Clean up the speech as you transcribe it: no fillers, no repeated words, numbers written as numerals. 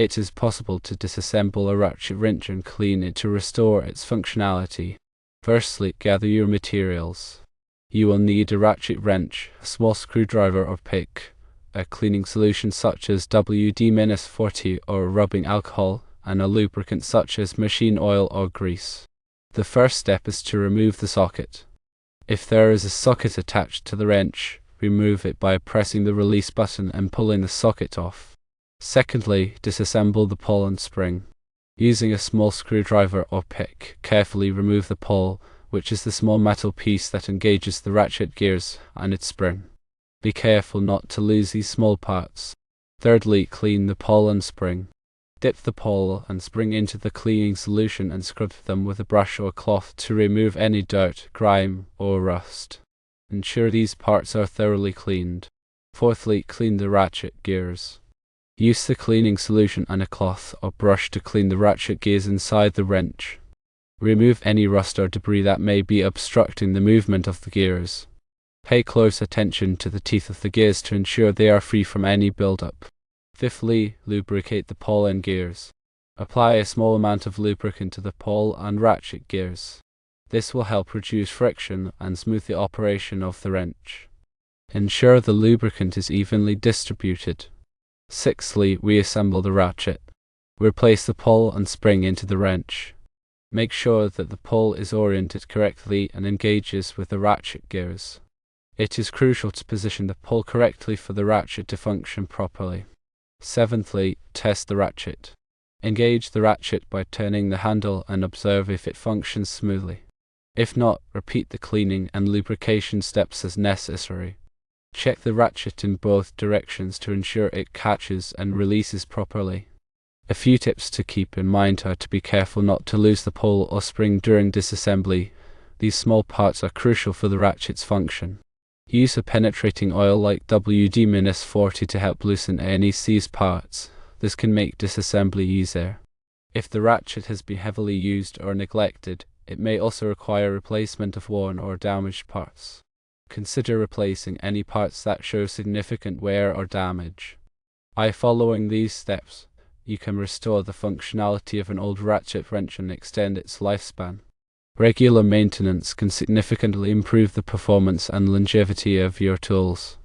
It is possible to disassemble a ratchet wrench and clean it to restore its functionality. Firstly, gather your materials. You will need a ratchet wrench, a small screwdriver or pick, a cleaning solution such as WD-40 or rubbing alcohol, and a lubricant such as machine oil or grease. The first step is to remove the socket. If there is a socket attached to the wrench, remove it by pressing the release button and pulling the socket off. Secondly, disassemble the pole and spring. Using a small screwdriver or pick, carefully remove the pole, which is the small metal piece that engages the ratchet gears and its spring. Be careful not to lose these small parts. Thirdly, clean the pole and spring. Dip the pole and spring into the cleaning solution and scrub them with a brush or cloth to remove any dirt, grime, or rust. Ensure these parts are thoroughly cleaned. Fourthly, clean the ratchet gears. Use the cleaning solution and a cloth or brush to clean the ratchet gears inside the wrench. Remove any rust or debris that may be obstructing the movement of the gears. Pay close attention to the teeth of the gears to ensure they are free from any buildup. Fifthly, lubricate the pole and gears. Apply a small amount of lubricant to the pole and ratchet gears. This will help reduce friction and smooth the operation of the wrench. Ensure the lubricant is evenly distributed. Sixthly, reassemble the ratchet. Replace the pole and spring into the wrench. Make sure that the pole is oriented correctly and engages with the ratchet gears. It is crucial to position the pole correctly for the ratchet to function properly. Seventhly, test the ratchet. Engage the ratchet by turning the handle and observe if it functions smoothly. If not, repeat the cleaning and lubrication steps as necessary. Check the ratchet in both directions to ensure it catches and releases properly. A few tips to keep in mind are to be careful not to lose the pole or spring during disassembly. These small parts are crucial for the ratchet's function. Use a penetrating oil like WD-40 to help loosen any seized parts. This can make disassembly easier. If the ratchet has been heavily used or neglected, it may also require replacement of worn or damaged parts. Consider replacing any parts that show significant wear or damage. By following these steps, you can restore the functionality of an old ratchet wrench and extend its lifespan. Regular maintenance can significantly improve the performance and longevity of your tools.